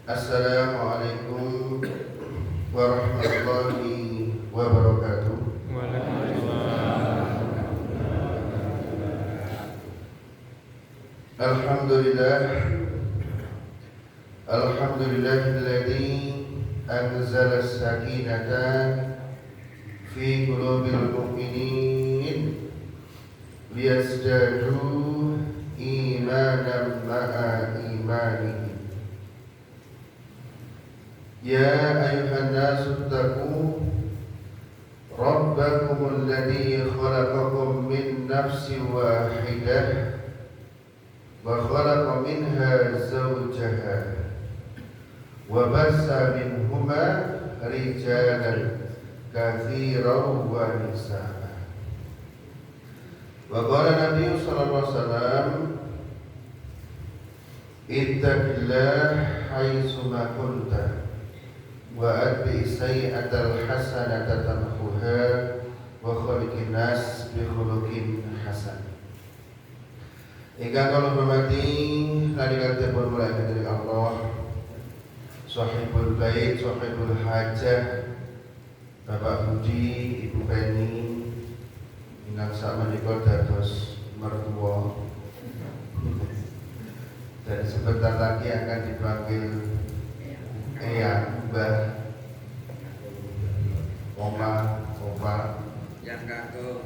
Assalamualaikum warahmatullahi wabarakatuh. Alhamdulillah, alhamdulillahilladzi anzala as-sakinata fi qulubil mu'minin liyazdadu imanan ma'a imanihim. Ya ayuhan nasu ittaqu rabbakumul ladzi khalaqakum min nafsin wahidah wa khalaqa minha zawjaha wa bassa minhuma rijalan katsiran wa nisaa. Wa qala Nabi sallallahu alaihi wasallam, ittaqillaha haitsu ma kunta wa atbi sayyi'atal hasanata tamhuha wa khaliqin nas bi khuluqin hasan. Ingkang kula hormati kadang-kadang mulai dari Allah, Sahibul Bait, Sahibul Hajah, Bapak Budi, Ibu Penny, ingkang sakmenika dados mertua, dan sebentar lagi akan dipanggil Eyang, Mbah, Oma, Opa, yang kagum,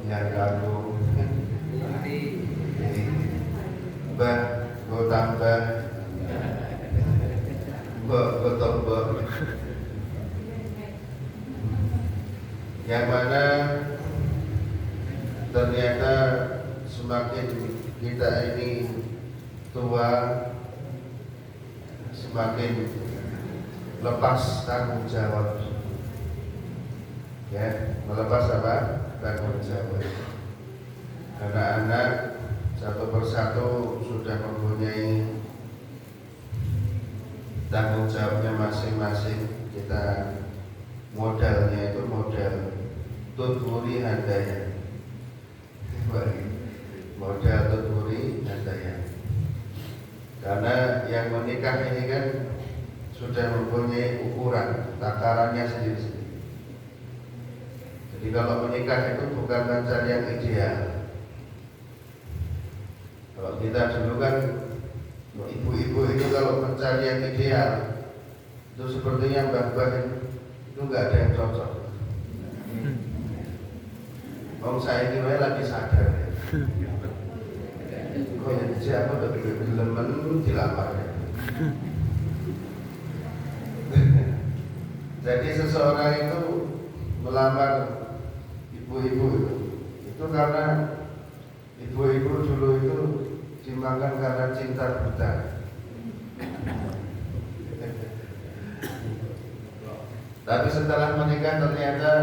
Mbah, go tambah, go tombol. Yang mana ternyata semakin kita ini tua, semakin lepas tanggung jawab, ya, melepas apa? Tanggung jawab. Karena anak satu persatu sudah mempunyai tanggung jawabnya masing-masing. Kita modalnya itu modal tuturi handaya, modal tuturi handaya. Karena yang menikah ini kan sudah mempunyai ukuran, takarannya sendiri-sendiri. Jadi kalau menikah itu bukan mencari yang ideal. Kalau kita dulu kan ibu-ibu itu kalau mencari yang ideal itu sepertinya mbah-mbah itu nggak ada yang cocok. Saya ini lagi sadar ya. Kok yang siapa udah bikin dilamar ya. Jadi seseorang itu melamar ibu-ibu itu karena ibu-ibu dulu itu dimakan karena cinta buta. Tapi setelah menikah ternyata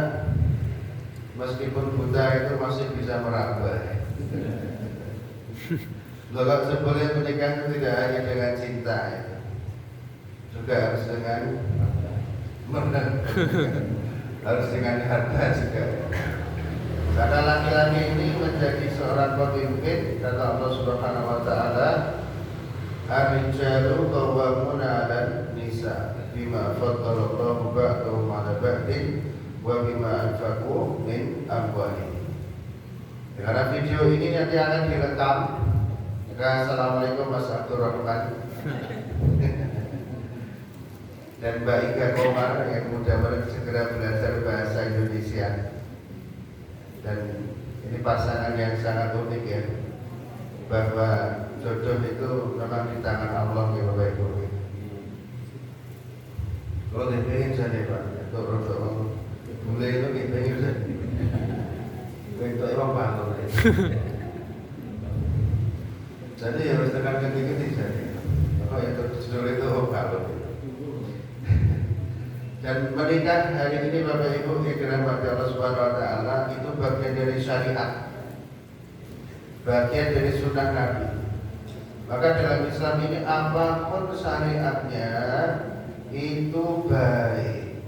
meskipun buta itu masih bisa meraba. Kalau sebelum menikah itu tidak hanya dengan cinta, juga harus dengan harus dengan harta juga. Karena laki-laki ini menjadi seorang pemimpin, kata Allah Subhanahu wa taala, ar-rijalu qawwamuna 'alan nisa bima faddalallahu ba'dahum 'ala ba'din wa bima anfaqu min amwalihim. Karena video ini nanti akan direkam. Maka assalamualaikum Mas Abdul Rahman dan Mbak Ika Komar yang mudah-mudahan segera belajar bahasa Indonesia. Dan ini pasangan yang sangat unik ya, bahwa jodoh itu memang di tangan Allah ya Bapak Ibu. Kalau dipengen jadi Pak, itu rodo boleh itu dipengen jadi. Itu emang bangun. Jadi harus tekan ketik-ketik jadi. Kalau yang terjudul itu bangun. Dan menikah hari ini Bapak Ibu dengan Allah Subhanahu wa taala itu bagian dari syariat, bagian dari sunnah Nabi. Maka dalam Islam ini apapun syariatnya itu baik.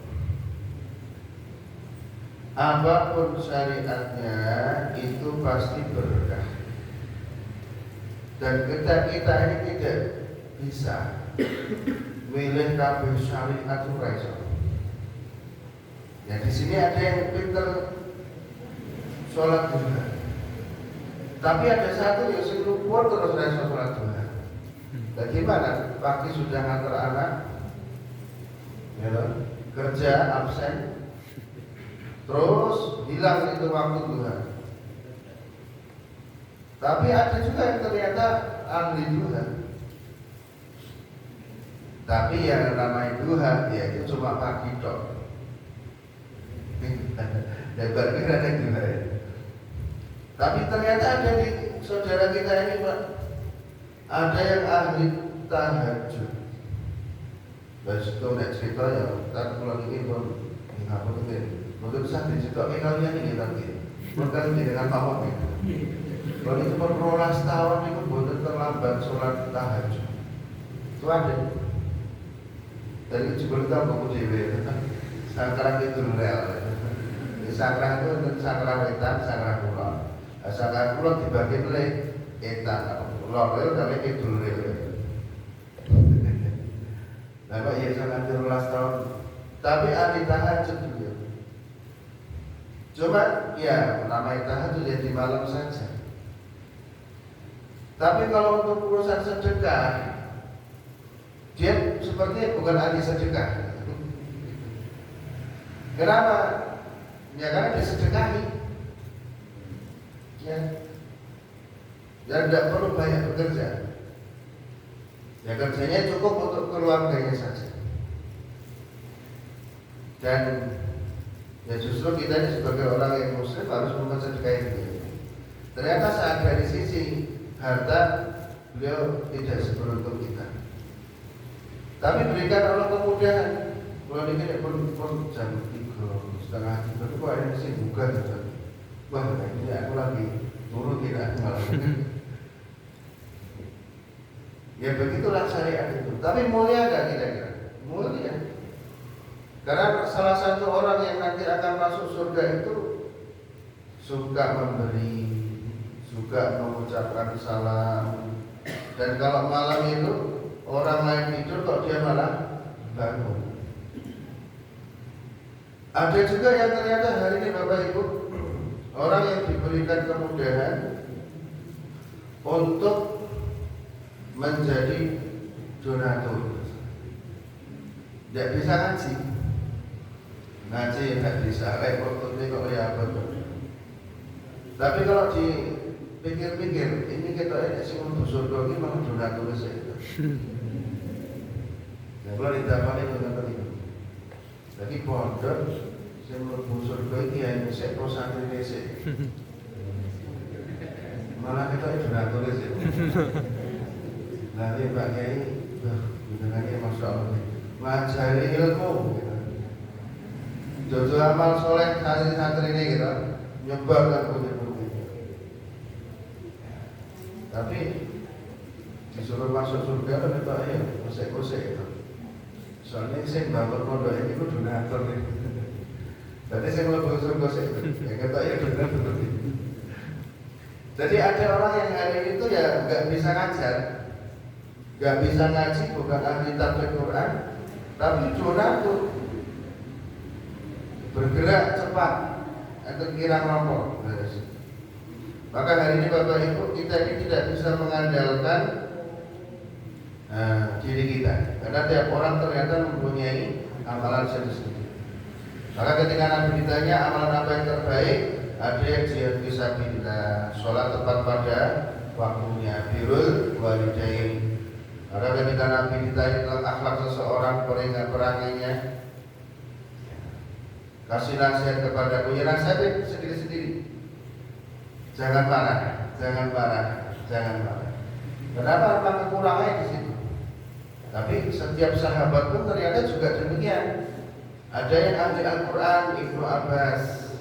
Apapun syariatnya itu pasti berkah. Dan kita ini tidak bisa milih kabeh syariat itu ora iso. Ya di sini ada yang pinter sholat duha. Tapi ada satu yang lupa terus ora iso sholat duha. Bagaimana? Pagi sudah ngantar anak, ya, kerja absen, terus hilang itu waktu duha. Tapi ada juga yang ternyata ahli duha. Tapi yang namanya duha ya itu cuma pagi tok. Ya berarti ada duha ya. Tapi ternyata ada di saudara kita ini Pak, ada yang ahli tahajud. Dan itu nak cerita ya, tak pulang ini pun apa tu kan? Mungkin sampai cerita kalian ini nanti. Bukan dengan awak ni. Kalau itu berrolas tahun itu boleh terlambat sholat tahajud. Itu ada. Dari sebelum tahu kamu dewi, sangkara itu real. Sangkara itu untuk sangkara wetan, sangkara pulau. Sangkara pulau dibagi oleh etan, pulau real kali itu real. Nah, Pak ya sangat 13 tahun. Tapi ahli tahajud juga. Coba ya namanya tahajud ya di malam saja. Tapi kalau untuk urusan sedekah, dia sepertinya bukan ahli sedekah. Kenapa? Ya karena dia sedekahi. Ya. Dan tidak perlu banyak bekerja. Ya kerjanya cukup untuk keluarganya saja. Dan ya justru kita ini sebagai orang yang muslim harus mempersedekahi diri. Ternyata saat dari sisi harta beliau tidak seberuntung kita. Tapi berikan Allah kemudahan. Kalau ini pun jam 3:30 itu kok ada yang buka gitu. Wah ini aku lagi turun tidak malah. Ya begitulah syariat itu. Tapi mulia gak kira-kira? Mulia. Karena salah satu orang yang nanti akan masuk surga itu suka memberi, suka mengucapkan salam. Dan kalau malam itu orang lain tidur kok dia malah bangun. Ada juga yang ternyata hari ini Bapak Ibu, orang yang diberikan kemudahan untuk menjadi donatur. Tidak bisa ngaji tidak bisa, repot kok ya betul. Tapi kalau dipikir-pikir, ini kita ini sih untuk surga ini malah donatur saja. Nah, kalau ditambahkan donatur itu, jadi pondok saya mau surga ini hanya saya prosantri desa. Malah kita itu donatur saja. Nanti Pak Kiai, dengannya Masya Allah, ngajari ilmu, gitu. Jojo amal soleh santri ini gitu, nyebarkan bukti-bukti. Tapi disuruh masuk surga kan itu ayo, kosek-kosek itu. Soalnya saya bangun pondok ini itu donatur nih. Jadi saya mau kosek itu, yang kata ya donatur. Jadi ada orang yang hari itu ya nggak bisa ngajar. Gak bisa ngaji, bukan ahli tafsir Quran, tapi donatur, bergerak cepat, atau kira ngomong. Maka hari ini Bapak Ibu, kita ini tidak bisa mengandalkan diri kita, karena tiap orang ternyata mempunyai amalan sendiri. Maka ketika Nabi ditanya amalan apa yang terbaik, ada yang jihad fisabilillah, sholat tepat pada waktunya, birrul walidain. Maka ketika Nabi ditanya tentang akhlak seseorang, perangannya, kasih nasihat kepadaku, ya nasihat sendiri-sendiri. Jangan marah, jangan marah, jangan marah. Kenapa? Apa kekurangannya di situ? Tapi setiap sahabat pun ternyata juga demikian. Ada yang ahli Al-Quran, Ibnu Abbas,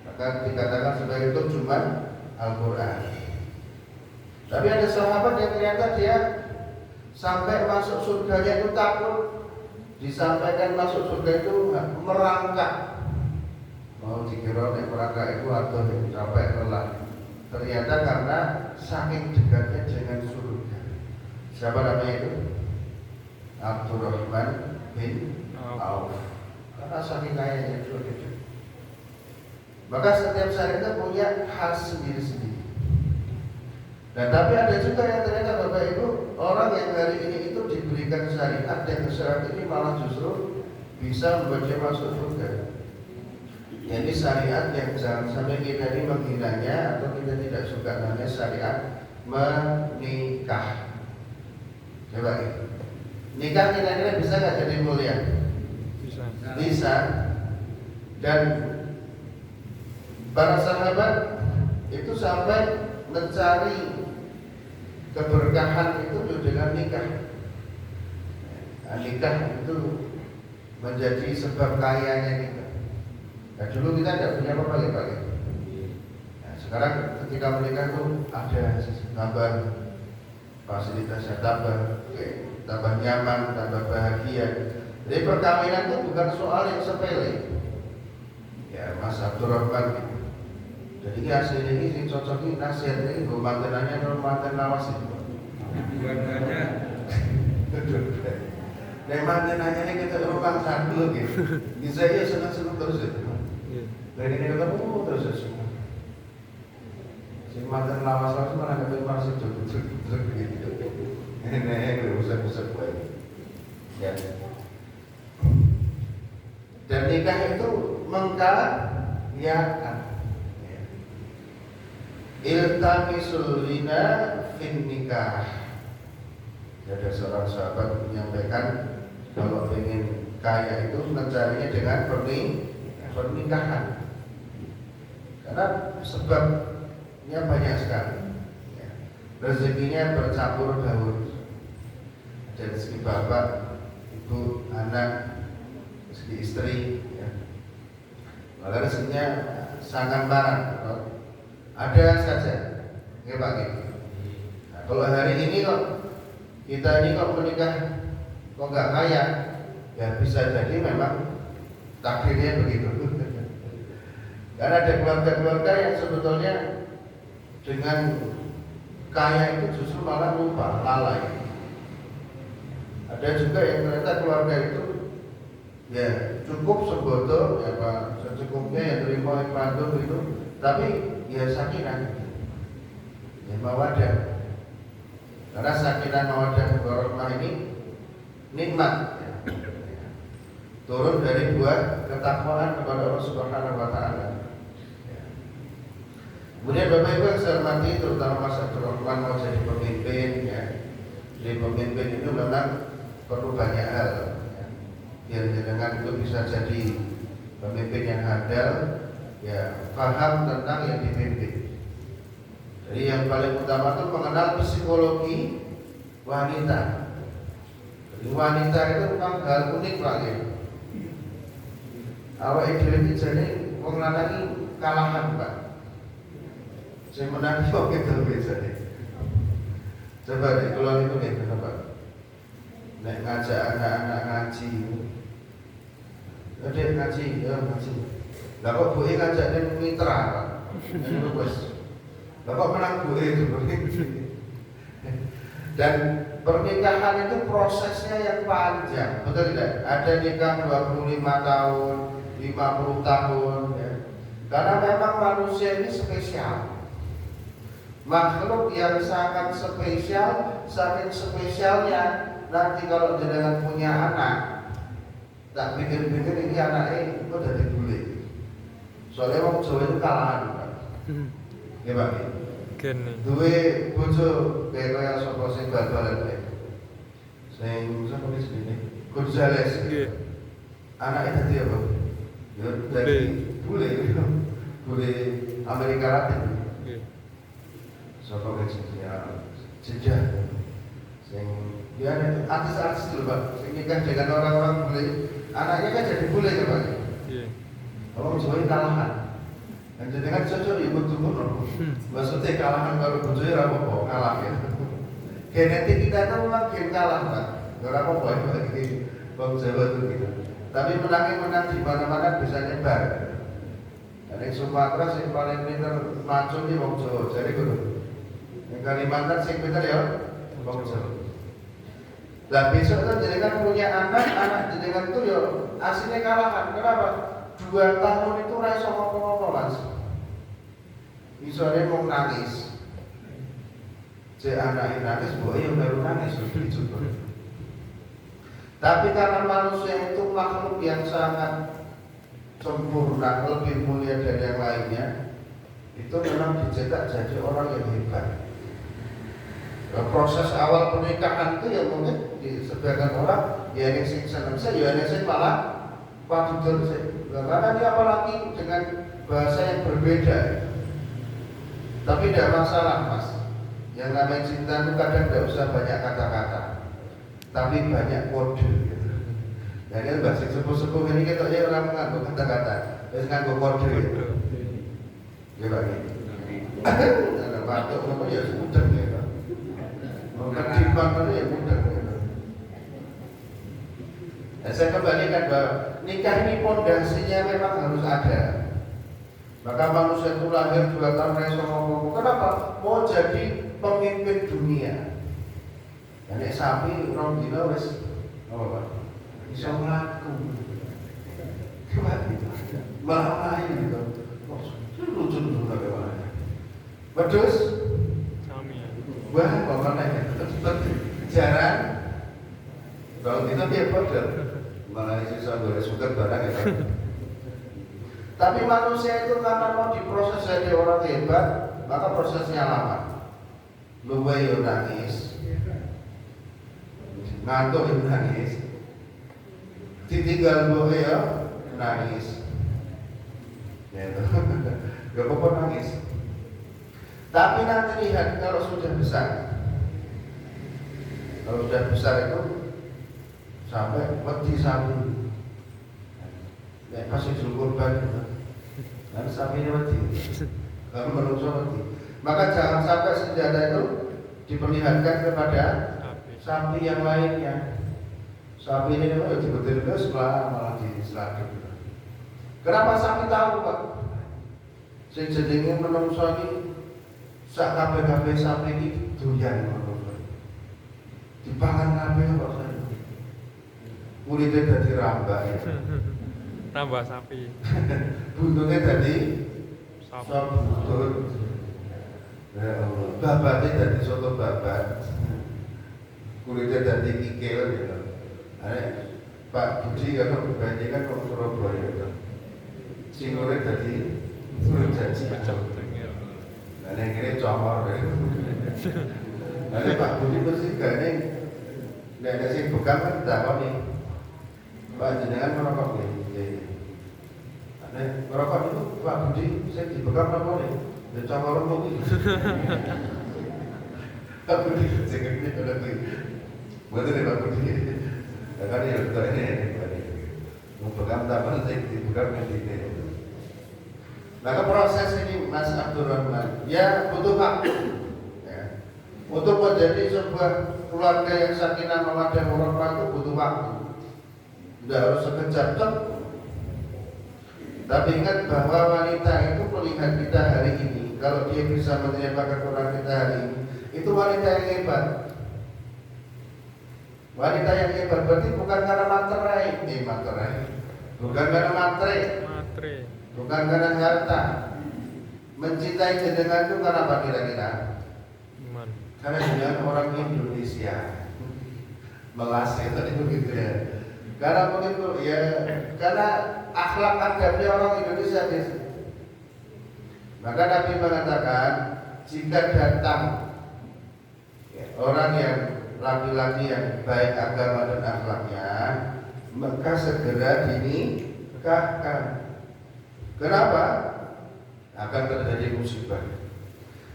maka dikatakan sebagai terjemahan Al-Quran. Tapi ada sahabat yang ternyata dia sampai masuk surganya itu takut, disampaikan masuk surga itu merangkak. Mau dikira merangkak itu atau capek lelah. Ternyata karena saking dekatnya dengan surga. Siapa namanya itu? Abdurrahman bin Auf. Karena saking kayanya itu. Maka setiap syariat punya khas sendiri-sendiri. Dan tapi ada juga yang ternyata Bapak Ibu, orang yang hari ini itu diberikan syariat dan syariat ini malah justru bisa membuat dia masuk surga. Jadi syariat yang jangan sampai kita ini menghilangnya atau kita tidak suka namanya syariat menikah. Coba gitu. Nikah kira-kira bisa nggak jadi mulia? Bisa. Dan para sahabat itu sampai mencari keberkahan itu dengan nikah. Nah, nikah itu menjadi sebab kayanya kita. Nah, dulu kita tidak punya apa-apa ya. Nah, sekarang ketika menikah itu ada tambah fasilitasnya, tambah nyaman, tambah bahagia. Jadi perkawinan itu bukan soal yang sepele. Ya, Mas Abdurrahman gitu. Jadi ini hasilnya ini cocok ini nasihat ini gue mantenannya non manten lawas itu. Bukannya. Nah mantenannya ini kita rumah satu gitu. Bisa ya senang-senang terus ya. Dan ini ketemu terus ya semua. Si manten lawas malah ketemu masih cukup gitu. Ini usah-usah buat. Ya. Dan nikah itu mengkayakan. Iltamisul ghina fin nikah. Ada seorang sahabat menyampaikan kalau ingin kaya itu mencarinya dengan pernikahan. Karena sebabnya banyak sekali. Rezekinya bercampur baur. Dari segi bapak, ibu, anak, rezeki istri, ya. Malah rezekinya sangat barang. Ada saja, ya Pak. Nah, kalau hari ini kok kita ini kok menikah kok nggak kaya, ya bisa jadi memang takdirnya begitu. Karena ada keluarga-keluarga yang sebetulnya dengan kaya itu justru malah lupa, lalai. Ada juga yang ternyata keluarga itu ya cukup sebodoh, ya Pak, secukupnya yang terima ibadah itu, tapi ya sakinah, ya mawadah. Karena sakinah mawadah warahmah ini nikmat, ya. Turun dari buah ketakwaan kepada Allah Subhanahu Wa Taala. Ya. Kemudian Bapak Ibu yang saya hormati, terutama Mas Abdurrahman mau jadi pemimpin, ya. Jadi pemimpin itu memang perlu banyak hal, ya. Biar jenengan itu bisa jadi pemimpin yang handal, ya, paham tentang yang dipimpin. Jadi yang paling utama itu mengenal psikologi wanita. Jadi wanita itu memang hal unik Pak ya. Awak ideologi jadi wong lanang kalahan Pak. Saya menang kok gitu biasanya. Coba deh kalau itu nih kenapa? Nek ngajak anak-anak ngaji. Ada ngaji, ya ngaji. Lah kok boleh ngajak dan mitra Pak. Ini bos. Lah kok menang boleh itu. Dan pernikahan itu prosesnya yang panjang, betul tidak? Ada nikah 25 tahun, 50 tahun, ya. Karena memang manusia ini spesial, makhluk yang sangat spesial, saking spesialnya nanti kalau jenengan punya anak, tak pikir-pikir ini anaknya kok jadi bule. Soalnya orang Jawa itu kalahan, Pak. Ya Pak. Duwe bojo kaya sapa sing bal-balan kae. Sing sapa wis dene? Gonzales. Nggih. Anake dadi apa? Ya dadi bule. Bule Amerika Latin. Nggih. Sapa wis ya jejak. Sing ya artis-artis lho Pak. Sing nikah dengan orang-orang bule. Anaknya kan jadi bule ya Pak. Nggih. Orang Jawa kalahan. Dan jenengan cocok ibu tuh maksudnya kalahan kalau bujui rapopo kalah ya. Genetik kita itu memang game kalah Pak. Rapopo itu lagi bang Jawa itu gitu. Tapi menang di mana-mana bisa nyebar. Dan yang Sumatera yang paling pintar macul di bang Jawa. Jadi gitu. Yang Kalimantan yang pintar ya bang Jawa. Lah besok kan jenengan punya anak jenengan itu ya aslinya kalahan. Kenapa? 2 tahun itu raiso ngomong-ngomong Mas. Misalnya mau nangis, anak nangis, boy baru nangis gitu. Tapi karena manusia itu makhluk yang sangat sempurna, lebih mulia dari yang lainnya, itu memang dicetak jadi orang yang hebat. Proses awal pernikahan itu ya mungkin di sebagian orang ya yang senang saya, ya yang malah waktu itu karena ini apalagi dengan bahasa yang berbeda. Tapi tidak masalah Mas. Yang namanya cinta itu kadang tidak usah banyak kata-kata, tapi banyak kode gitu. Nah kan bahasa sepuh-sepuh ini kita ya orang menganggo kata-kata, terus nganggo kode gitu. Ya Pak. Ada waktu apa ya sudah gitu. Ketimbang itu ya mudah gitu. Nah, saya kembalikan bahwa nikah ini pondasinya memang harus ada. Maka manusia itu lahir 2 tahun raiso ngomong. Kenapa? Mau jadi pemimpin dunia. Nek sapi rong dina wis apa Pak? Iso mlaku. Malah gitu. Lucu dulu bagaimana. Wedhus sami. Wah, pokoknya jarang. Kalau kita dia bodol. Malah sisa goreng sugar barang ya. Tapi manusia itu karena mau diproses jadi orang hebat, maka prosesnya lama. Luwe yo nangis, ngantuk yo nangis, ditinggal luwe yo nangis, ya gak apa-apa nangis. Tapi nanti lihat kalau sudah besar itu sampai wedi sapi, ya kasih kurban gitu. Dan sapi ini wedi, kalau manusia wedi. Maka jangan sampai senjata itu diperlihatkan kepada sapi yang lainnya. Sapi ini memang dibetul-betul sebelah malah diselakit. Kenapa sapi tahu Pak? Sing jenenge menungso iki sak kabeh-kabeh sapi iki doyan menungso. Dipangan kabeh kok saya. Kulitnya dadi rambak ya. Rambak sapi. Buntutnya dadi sop buntut. Ya Allah, babatnya dari soto babat, kulitnya dari kikil gitu. Pak Budi kalau berbanding kan ke Surabaya gitu. Singurnya dari Surabaya. Nah yang ini comor ya. Nanti Pak Budi mesti gak ada sih pegang kan dapat nih. Pak jenengan merokok nih. Merokok itu Pak Budi saya dipegang apa nih? Dan comor mungkin. Pak Budi jangan ini ada tuh. Betul ya Pak Budi. Karena ya betul ini. Mau pegang dapat saya dipegang ini. Maka proses ini Mas Abdurrahman ya butuh waktu ya. Untuk menjadi sebuah keluarga yang sakinah mawaddah warahmah itu butuh waktu. Tidak harus sekejap cek. Tapi ingat bahwa wanita itu melihat kita hari ini, kalau dia bisa menerima kekurangan kita hari ini, itu wanita yang hebat. Wanita yang hebat berarti bukan karena materai, bukan karena materai. Bukan karena harta. Mencintai jenengan itu karena apa kira-kira? Iman. Karena jenengan orang Indonesia. Melas itu gitu ya. Karena begitu ya, karena akhlak adabnya orang Indonesia biasa. Maka Nabi mengatakan jika datang orang yang laki-laki yang baik agama dan akhlaknya, maka segera dinikahkan. Kenapa? Akan terjadi musibah.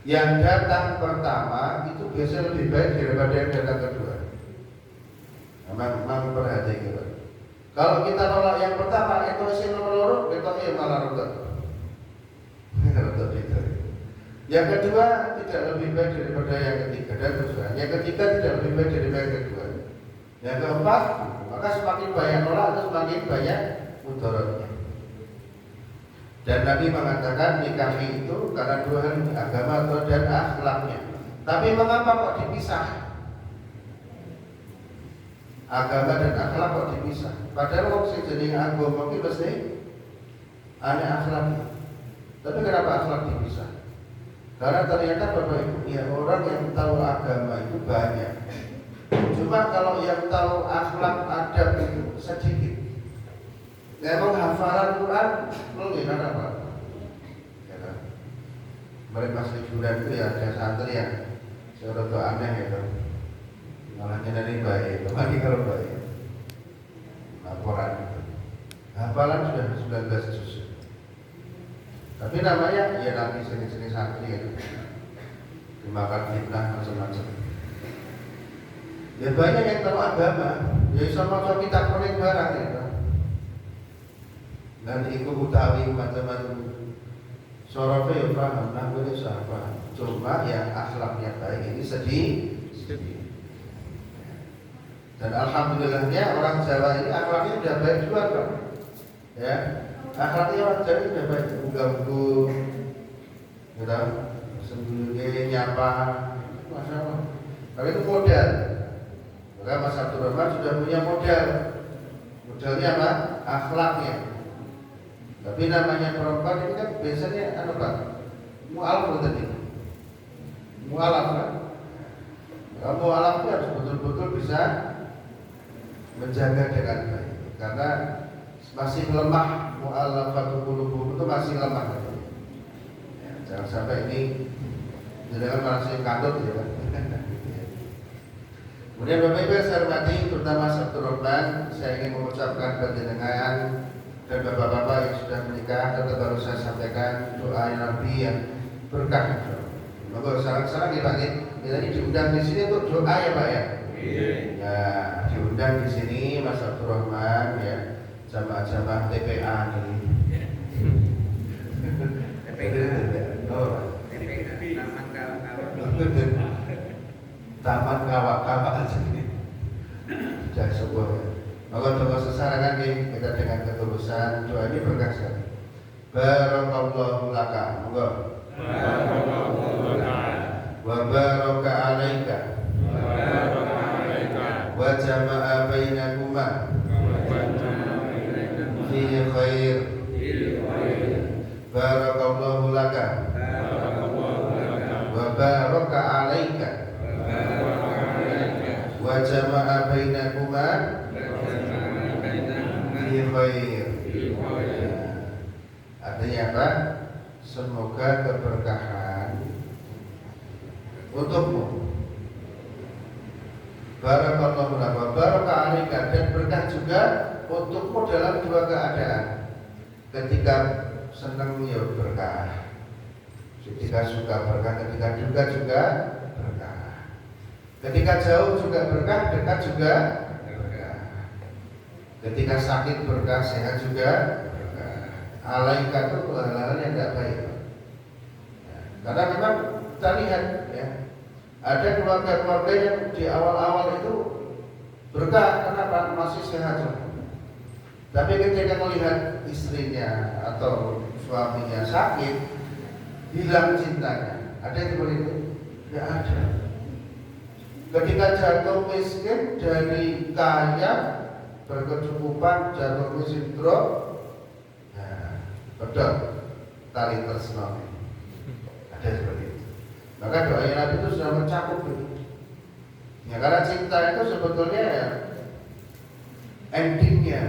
Yang datang pertama itu biasanya lebih baik daripada yang datang kedua. Memang perhatian gitu. Kalau kita nolak yang pertama, itu hasil nomor loro, itu malah rusak. Yang kedua tidak lebih baik daripada yang ketiga dan terusnya. Yang ketiga tidak lebih baik daripada yang kedua. Yang keempat, maka semakin banyak nolak atau semakin banyak mudaratnya. Dan Nabi mengatakan nikah itu karena 2 hal, agama dan akhlaknya. Tapi mengapa kok dipisah? agama dan akhlak kok dipisah. Padahal wong sing jenenge agama ki mesti ana akhlak. Tapi kenapa akhlak dipisah? Karena ternyata Bapak Ibu ya orang yang tahu agama itu banyak. Cuma kalau yang tahu akhlak adab itu sedikit. Memang hafalan Quran belum apa? Ya kan? Mereka pas liburan itu ya ada santri yang sesuatu aneh gitu. Malahnya dari baik, lagi kalau baik laporan gitu. Hafalan sudah 19 juz. Tapi namanya ya nanti sini-sini santri gitu. Dimakan fitnah macam-macam. Ya banyak yang tahu agama, ya sama kita konek barang gitu. Dan ikut utawi macam-macam. Sorofe ya paham, nah gue siapa? Cuma yang akhlaknya baik ini sedih. Dan alhamdulillahnya orang Jawa ini akhlaknya sudah baik juga kan? Ya, akhlaknya orang Jawa sudah baik, unggah-ungguh, gitu, sembunyi, nyapa, masya Allah. Kalau itu modal, maka Mas Abdul Rahman sudah punya modal. Modalnya apa? Akhlaknya. Tapi namanya perempuan ini kan biasanya apa Pak? Mu'alaf tadi. Mu'alaf kan? Kalau mu'alaf itu harus betul-betul bisa menjaga dengan baik. Karena masih lemah mu'alafatul qulub itu masih lemah. Ya, jangan sampai ini jangan masih kadut ya kan. Kemudian Bapak Ibu saya hormati terutama Abdul Rahman, saya ingin mengucapkan panjenengan dan bapak-bapak yang sudah menikah tetap baru saya sampaikan doa Nabi yang berkah. Maka sekarang dipanggil, kita diundang di sini untuk doa ya Pak ya. Ya diundang di sini Mas Abdul Rahman ya, jamaah-jamaah TPA ini. Taman kawak-kawak aja ini. Jangan sebuah ya. Maka doa sesarangan kita dengan ketulusan doa ini berkah sekali. Barakallahu laka, monggo. Barakallahu laka. Wa baraka alaika. Wa baraka alaika. Wa jama'a bainakuma. Fi khair. Barakallahu laka. Wa baraka alaika. Wa jama'a bainakuma. Khair. Artinya apa? Semoga keberkahan untukmu. Barakallahu laka wa baraka alaika, dan berkah juga untukmu dalam dua keadaan. Ketika senang ya berkah, ketika suka berkah, ketika duka juga berkah. Ketika jauh juga berkah, dekat juga. Ketika sakit berkah, sehat juga berkah. Alaika itu hal-hal yang tidak baik ya, karena memang kita lihat ya, ada keluarga-keluarga yang di awal-awal itu berkah, kenapa? Masih sehat. Tapi ketika melihat istrinya atau suaminya sakit, hilang cintanya. Ada yang seperti itu? Ya ada. Ketika jatuh miskin dari kaya berkecukupan, jatuh miskin drop, nah, pedot tali tresno. Ada seperti itu. Maka doa Nabi itu sudah mencakup itu. Ya, karena cinta itu sebetulnya ya, endingnya.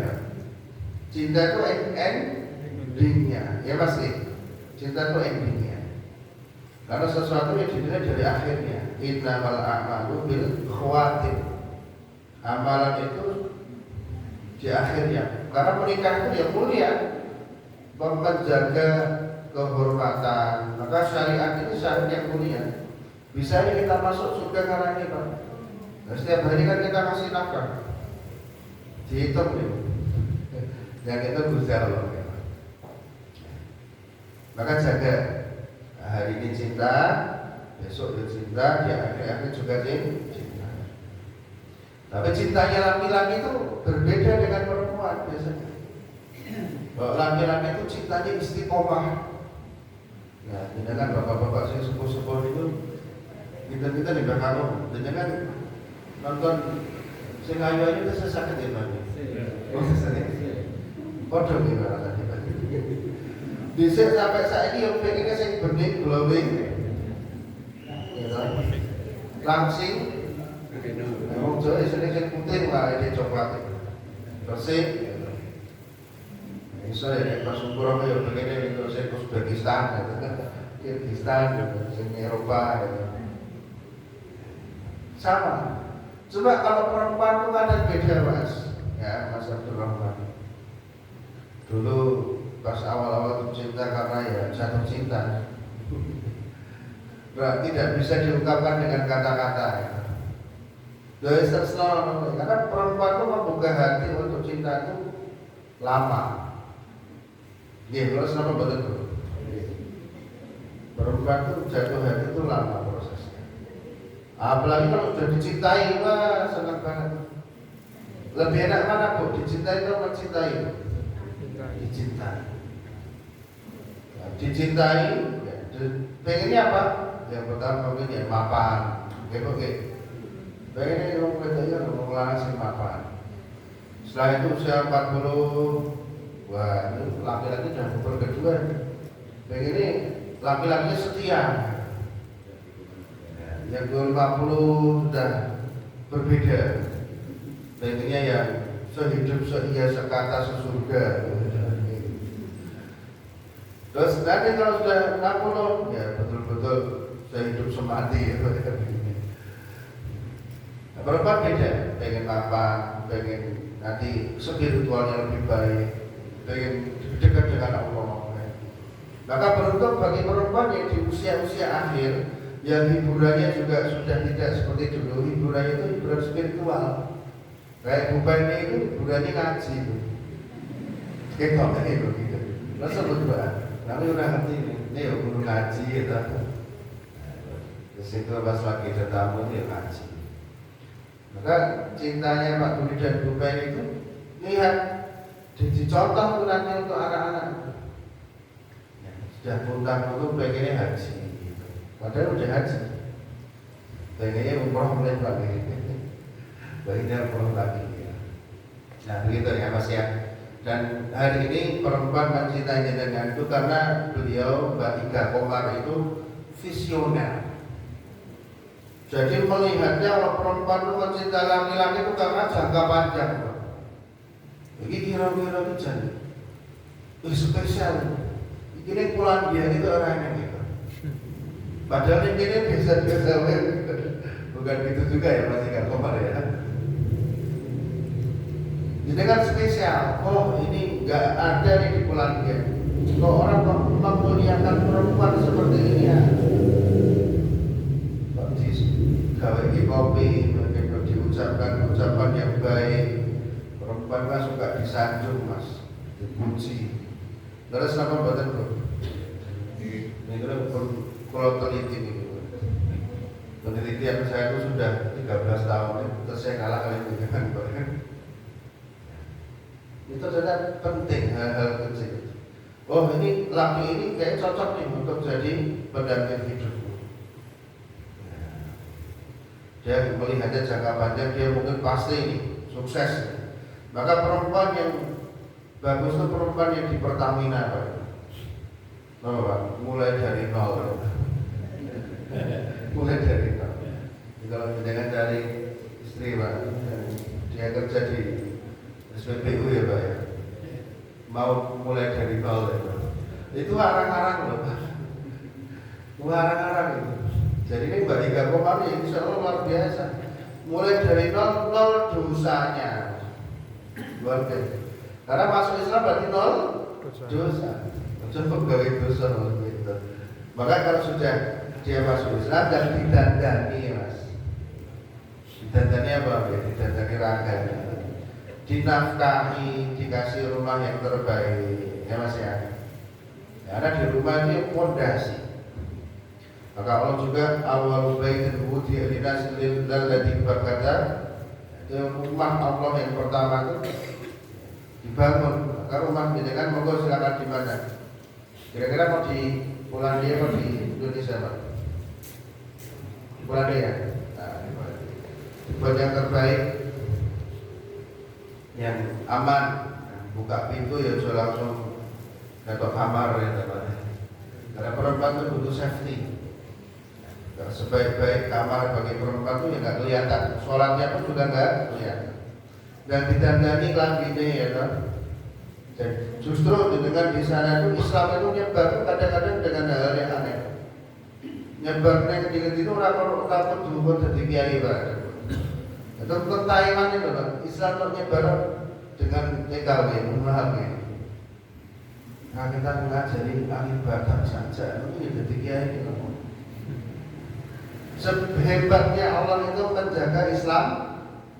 Cinta itu endingnya, ya pasti. Cinta itu endingnya. Karena sesuatu yang dinilai dari akhirnya. Innamal a'malu bil khawatim. Amalan itu di akhirnya, karena pernikahan itu ya mulia, menjaga kehormatan. Maka syariat itu syariat yang mulia. Bisa kita masuk surga karena ini Pak. Nah, setiap hari kan kita kasih nafkah, dihitung ya. Yang itu Gusti Allah ya. Maka jaga, hari ini cinta, besok dia cinta, di akhir-akhir juga cinta. Tapi cintanya laki-laki itu berbeda dengan perempuan biasanya. Kalau laki-laki itu cintanya istiqomah. Ya, ini kan bapak-bapak saya sepuh-sepuh itu, kita di belakang, dan kan nonton Sing ayu-ayu itu sesakit ya Pak. Oh sesakit. Padha iki rasane Pak. Dhisik sampai saiki yo pengen sing bening glowing. Ya ta. Langsing. Wong Jawa isine sing putih wae iki coklat. Bersih. Iso ya pas ukuran yo pengen itu sing Uzbekistan gitu kan. Kirgistan, sing Eropa gitu. Sama. Coba kalau perempuan itu ada beda Mas. Ya, Mas Abdul Rahman. Dulu pas awal-awal cinta karena ya jatuh cinta. Berarti tidak bisa diungkapkan dengan kata-kata ya. Dari terserah, karena perempuan itu membuka hati untuk cinta itu lama. Iya, kalau selama betul. Perempuan itu jatuh hati itu lama prosesnya. Apalagi kalau sudah dicintai, wah senang banget. Lebih enak mana Bu? Dicintai atau mencintai? Dicintai. Nah, dicintai, ya, pengennya apa? Yang pertama mungkin ya mapan, oke. Pengennya orang bedanya orang lanang sing mapan. Setelah itu usia 40, wah ini laki-laki sudah umur kedua. Pengennya laki-lakinya setia. Yang 50 sudah berbeda. Pengennya yang sehidup seia sekata sesurga. Terus nanti kalau sudah 60 ya betul-betul sehidup semati. Nah, perempuan beda, pengen apa, pengen nanti spiritualnya lebih baik, pengen dekat dengan Allah. Maka beruntung bagi perempuan yang di usia-usia akhir, yang hiburannya juga sudah tidak seperti dulu. Hiburannya itu hiburan spiritual. Kayak Bu Pani itu hiburannya ngaji. Kita itu gitu. Masa berdua, tapi udah ngerti ini ya guru ngaji gitu. Di situ pas lagi ada tamu dia ngaji. Maka cintanya Pak Budi dan Bu Pani itu lihat dicontoh nanti untuk anak-anak. Sudah pulang itu pengennya haji gitu. Padahal udah haji, pengennya umroh mulai lagi, pengennya umroh lagi ya. Nah begitu ya Mas ya. Dan hari ini perempuan mencintai jenengan itu karena beliau Mbak Ika Komar itu visioner. Jadi melihatnya kalau perempuan itu mencintai laki-laki itu karena jangka panjang. Ini kira-kira itu jadi spesial. Ini Polandia itu orangnya gitu. Padahal ini biasa-biasa bukan gitu juga ya Mas Ika Komar ya. Ini kan spesial. Oh ini nggak ada nih di Polandia. Kalau orang memuliakan perempuan seperti ini ya, kok digawe kopi, mungkin diucapkan ucapan yang baik. Perempuan kan suka disanjung Mas, dipuji. Terus apa buatan bro? Ini kalau teliti nih, penelitian saya itu sudah 13 tahun, terus saya kalah kali dengan bro. Itu ternyata penting hal-hal kecil. Oh ini laki ini kayak cocok nih untuk jadi pendamping hidupku. Dia melihatnya jangka panjang, dia mungkin pasti ini sukses. Maka perempuan yang bagus itu perempuan yang di Pertamina Pak. Pak, mulai dari nol. Mulai dari nol. Kalau jangan dari istri Pak, dia kerja di SPBU ya Pak ya. Mau mulai dari nol ya Pak. Itu arang-arang loh Pak. Arang-arang itu. Jadi ini Mbak Ika Komar ya insya Allah luar biasa. Mulai dari nol dosanya. Luar biasa. Karena masuk Islam berarti nol dosa. Coba pegawai dosa gitu. Maka kalau sudah dia masuk Islam dan didandani Mas. Didandani apa? Didandani raga. Dinafkahi, dikasih rumah yang terbaik, ya Mas ya. Karena di rumah ini fondasi. Maka Allah juga awal baitin wudi'a linnas lilladzi berkata, rumah Allah yang pertama itu dibangun. Maka rumah jenengan monggo silakan di mana? Kira-kira mau di Polandia atau di Indonesia Pak? Di Polandia. Nah, dibuat yang terbaik yang aman. Buka pintu ya sudah langsung ke kamar ya teman. Karena perempuan itu butuh safety. Karena sebaik-baik kamar bagi perempuan itu ya nggak kelihatan, sholatnya pun juga nggak kelihatan. Dan ditandani kelaminnya ya kan. Dan justru dengan di sana itu Islam itu nyebar kadang-kadang dengan hal yang aneh. Nyebarnya ketika itu orang takut dulu jadi kiai pak. Itu Taiwan itu kan Islam itu nyebar dengan TKW memahami. Nah kita mengajari ibadah saja itu jadi kiai itu. Sehebatnya Allah itu menjaga Islam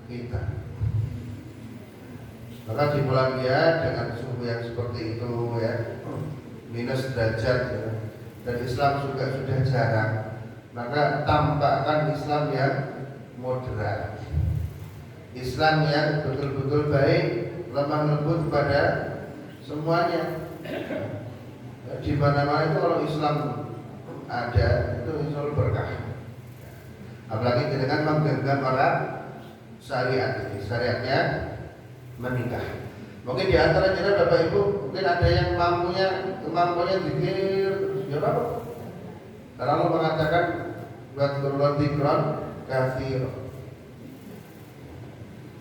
kita. Maka dimulai dia dengan suhu yang seperti itu ya, minus derajat ya. Dan Islam juga sudah jarang. Maka tampakkan Islam yang moderat, Islam yang betul-betul baik, lemah lembut kepada semuanya. Di mana-mana itu kalau Islam ada itu insya Allah berkah. Apalagi dengan menggenggam orang syariat, syariatnya menikah. Mungkin di antara kita Bapak Ibu mungkin ada yang kemampuannya zikir, ya apa? Karena Allah mengatakan buat turun zikron kafir.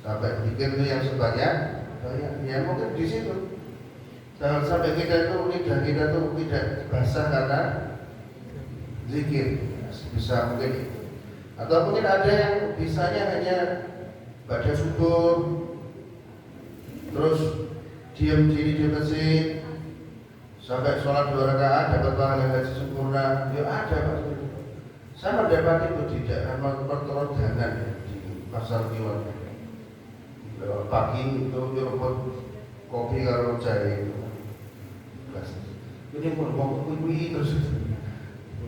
Sampai zikir itu yang sebanyak, ya mungkin di situ. Jangan sampai kita itu lidah kita itu tidak basah karena zikir, bisa mungkin. Atau mungkin ada yang bisanya hanya baca syukur, terus diam diri di masjid sampai sholat 2 rakaat dapat pahala haji sempurna. Ya ada pasti. Saya mendapati itu di daerah pertorodanan di pasar Kiwan. Pagi itu nyeruput kopi karo jahe itu. Ini mau kuih terus,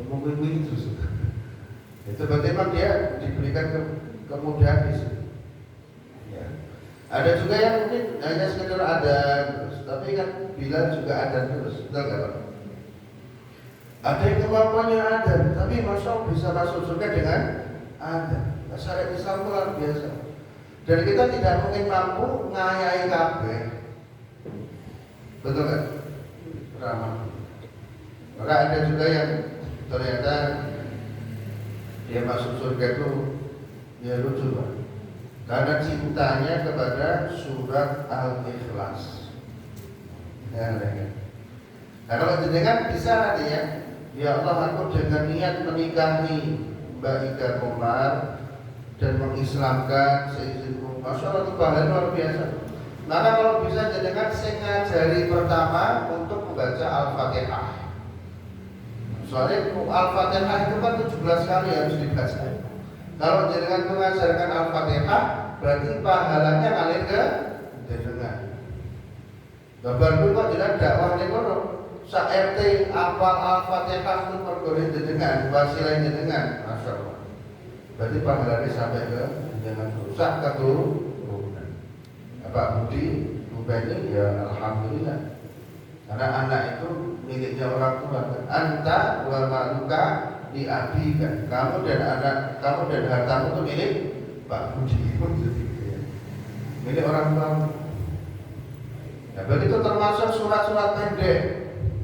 mau kuih terus. Itu berarti memang dia diberikan kemudahan di sini. Ya. Ada juga yang mungkin hanya sekedar ada, tapi kan bila juga ada terus, betul nggak Pak? Ada yang kemampuannya ada, tapi masya Allah bisa masuk surga dengan ada. Syariat Islam luar biasa. Dan kita tidak mungkin mampu ngayai kabeh, betul nggak? Ramah. Maka ada juga yang ternyata dia masuk surga itu ya lucu Pak. Karena cintanya kepada surat Al-Ikhlas. Ya, nah, kalau jenengan bisa nanti ya Allah aku dengan niat menikahi Mbak Ika Komar dan mengislamkan seizinku, masya Allah itu pahala luar biasa. Maka kalau bisa jenengan saya ngajari pertama untuk membaca Al-Fatihah. Soalnya Al-Fatihah itu kan 17 kali harus dibaca. Kalau jenengan mengajarkan Al-Fatihah, berarti pahalanya ngalir ke jenengan. Bapak itu kok jenengan dakwah ning kono, sak RT apal Al-Fatihah itu pergone jenengan, wasilah jenengan, masyaallah. Berarti pahalanya sampai ke jenengan rusak keturunan. Pak Budi, Bu Beni ya alhamdulillah. Karena anak itu miliknya orang tua. Anta wa maluka di abika. Kamu dan hartamu itu milik Pak Budi. Milik orang tua. Ya, berarti itu termasuk surat-surat pendek.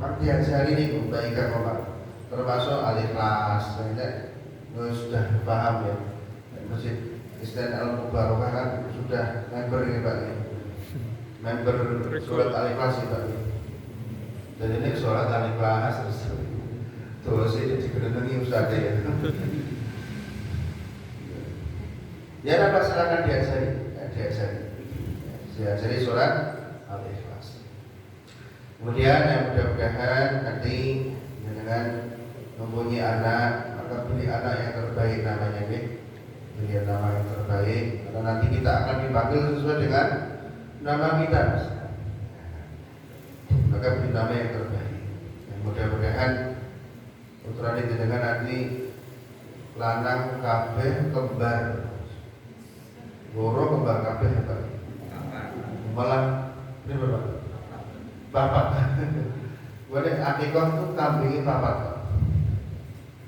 Yang diajari ini Mbak Ika Komar. Termasuk Al-Ikhlas. Sudah paham ya. Masjid Islam Al-Mubarakah kan sudah member ini Pak. Member surat Al-Ikhlas Pak. Dan ini sholat Al-Ikhlas terus ini dikenangi Ustaz ya. Ya dapat silakan diajari sholat Al-Ikhlas. Kemudian yang mudah-mudahan nanti dengan mempunyai anak, maka beri anak yang terbaik namanya nih, beri nama yang terbaik. Karena nanti kita akan dipanggil sesuai dengan nama kita. Maka beri nama yang terbaik. Yang mudah-mudahan putra ini dengan nanti lanang kabeh kembar, goro kembar kabeh apa? Malah ini berapa? Bapak. Boleh akikah itu kambingnya papat.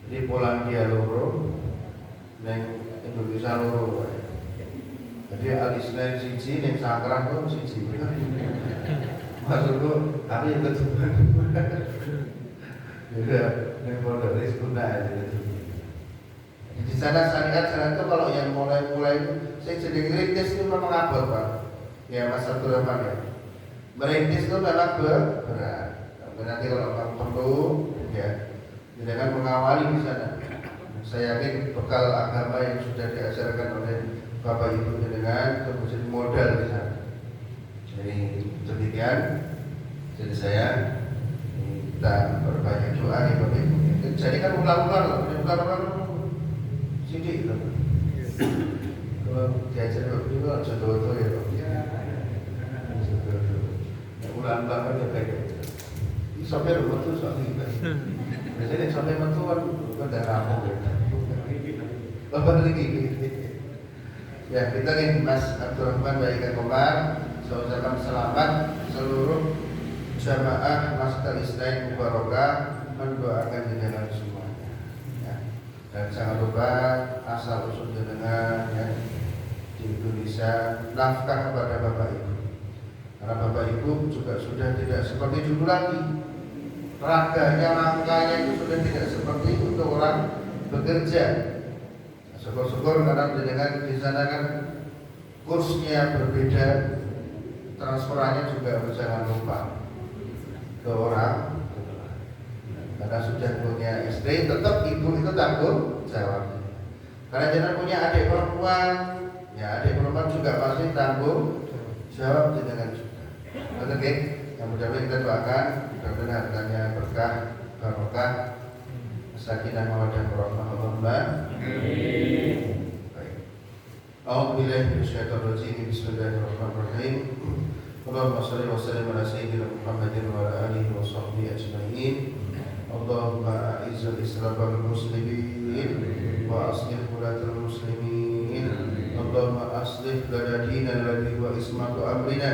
Jadi Polandia loro, neng Indonesia loro. Jadi alisnya siji ning sakrah kok siji. Maksudku aku yang kedua. Juga ning pondok Rizkuna gitu. Di sana syariat itu kalau yang mulai-mulai itu saya jadi ngerintis itu memang abot Pak. Ya Mas Abdul Rahman ya. Merintis itu memang berat. Nanti kalau kamu perlu ya, jangan mengawali di sana. Saya yakin bekal agama yang sudah diajarkan oleh Bapak Ibu dengan menjadi modal di sana. Jadi demikian. Jadi saya minta berbanyak doa ya Bapak Ibu. Jadi kan ulang-ulang sidik itu. Kalau diajar Bapak Ibu jodoh ya Pak. Ulang-ulang aja kayak sampai rumah tuh soalnya biasanya sampai mentu kan udah rampung ya. Bapak lagi ya kita nih Mas Abdul Rahman Baika Komar, saya ucapkan selamat seluruh jamaah Masjid Islam Mubarakah mendoakan jenengan semuanya ya. Dan jangan lupa asal usul jenengan ya, di Indonesia nafkah kepada Bapak Ibu, karena Bapak Ibu juga sudah tidak seperti dulu lagi. Raganya, rangkanya itu sudah tidak seperti untuk orang bekerja. Syukur-syukur karena dengan di sana kan kursnya berbeda, transferannya juga jangan lupa ke orang. Karena sudah punya istri, tetap ibu itu tanggung jawab. Karena jangan punya adik perempuan, ya adik perempuan juga pasti tanggung jawab dengan juga. Oke, yang mudah-mudahan kita doakan. Mudah-mudahan hartanya berkah, barokah, sakinah mawaddah warahmah Allah. Amin. Baik. A'udzubillahi minasyaitonir rajim. Bismillahirrahmanirrahim. Allahumma shalli wa sallim ala sayyidina Muhammadin wa ala alihi wa sahbihi ajma'in. Allahumma a'izzal Islam wal muslimin wa aslih wulatal muslimin. Allahumma aslih lana dinana alladhi huwa ismatu amrina.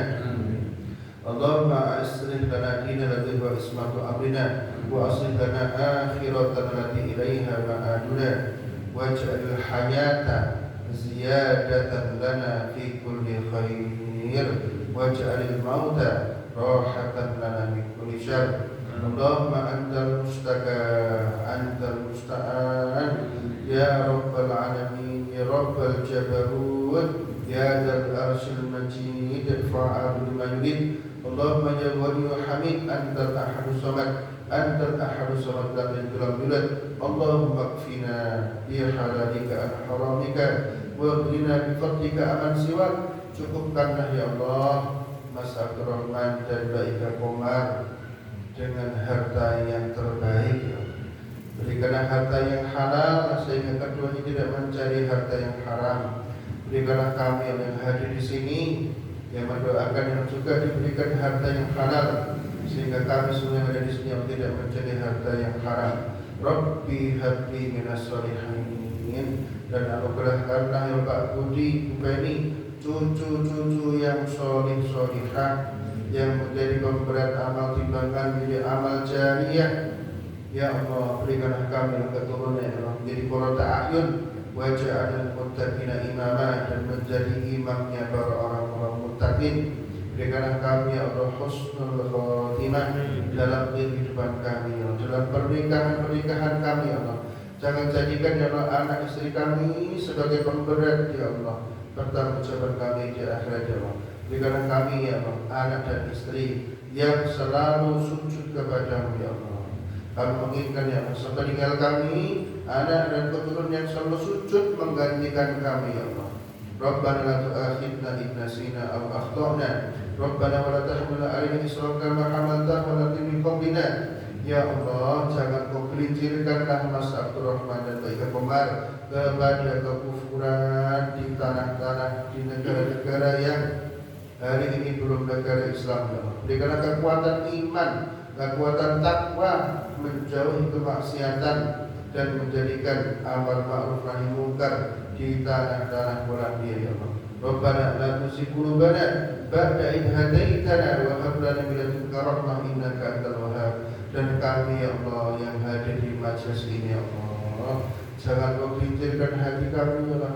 Allahumma aslih lana dinana alladhi huwa ismatu amrina wa aslih lana akhiratana allati ilaiha ma'aduna waj'al hayata ziyadatan lana fi kulli khair waj'al mauta rahatan lana min kulli syarr. Allahumma antal musta'an ya rabbal alamin ya rabbal jabarut ya dzal arsyil majid fa'al bima yurid. Allahumma ya wali wa hamid antal ahadus samad antal ahadus samad lam yalid walam yulad. Allahumma kfina bi halalika an haramika wa qina bi fadlika aman siwak. Cukupkanlah ya Allah Mas Abdul Rahman dan Baika Komar dengan harta yang terbaik ya. Berikanlah harta yang halal sehingga keduanya tidak mencari harta yang haram. Berikanlah kami yang hadir di sini yang mendoakan yang juga diberikan harta yang halal sehingga kami semua yang ada di sini yang tidak mencari harta yang haram. Rabbi habli minas sholihin, dan anugerahkanlah ya Pak Budi Bupeni cucu-cucu yang sholih sholihah yang menjadi pemberat amal timbangan menjadi amal jariyah. Ya Allah, berikanlah kami yang keturunan yang menjadi qurrata a'yun waj'alil muttaqina imama, dan menjadi imamnya para orang-orang muttaqin. Berikanlah kami ya Allah husnul khotimah dalam kehidupan kami, ya Allah, dalam pernikahan kami ya Allah. Jangan jadikan ya Allah anak istri kami sebagai pemberat ya Allah pertanggungjawaban kami di akhirat ya Allah. Berikanlah kami ya Allah anak dan istri yang selalu sujud kepadamu ya Allah. Kami menginginkan ya Allah sepeninggal kami anak dan keturunan yang selalu sujud menggantikan kami ya Allah. Rabbana la tu'akhidna in nasina aw akhtana. Rabbana wa la tahmil 'alaina isran kama hamaltahu 'ala min qablina. Ya Allah, jangan kau gelincirkanlah Mas Abdul Rahman dan Baika Komar kepada kekufuran di tanah-tanah di negara-negara yang hari ini belum negara Islam ya Allah. Berikanlah kekuatan iman, kekuatan takwa, menjauhi kemaksiatan dan menjadikan amal ma'ruf nahi munkar di tanah-tanah Polandia ya Allah. Rabbana la tuzigh qulubana ba'da idh hadaitana wa hab lana min ladunka rahmah innaka antal wahhab. Dan kami ya Allah yang hadir di majelis ini ya Allah, jangan kau gelincirkan hati kami ya Allah,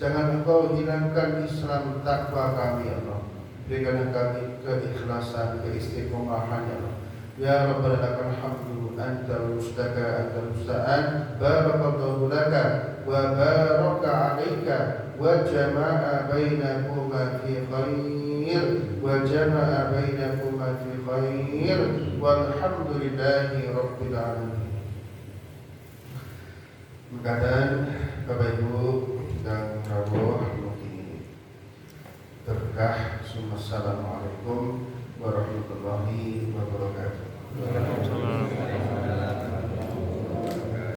Jangan Engkau hilangkan Islam takwa kami ya Allah. Berikan kami keikhlasan, keistiqomahan ya Allah. Ya Rabbana lakal hamdu antal mustaka antal musta'an. Barakallahu laka wa baraka alaika wa jama'a bainakuma fi khair wa jama'a bainakuma fi khair walhamdulillahi rabbil alamin. Kemudian Bapak Ibu dan rawuh mugi berkah. Assalamualaikum warahmatullahi wabarakatuh. Waalaikumsalam.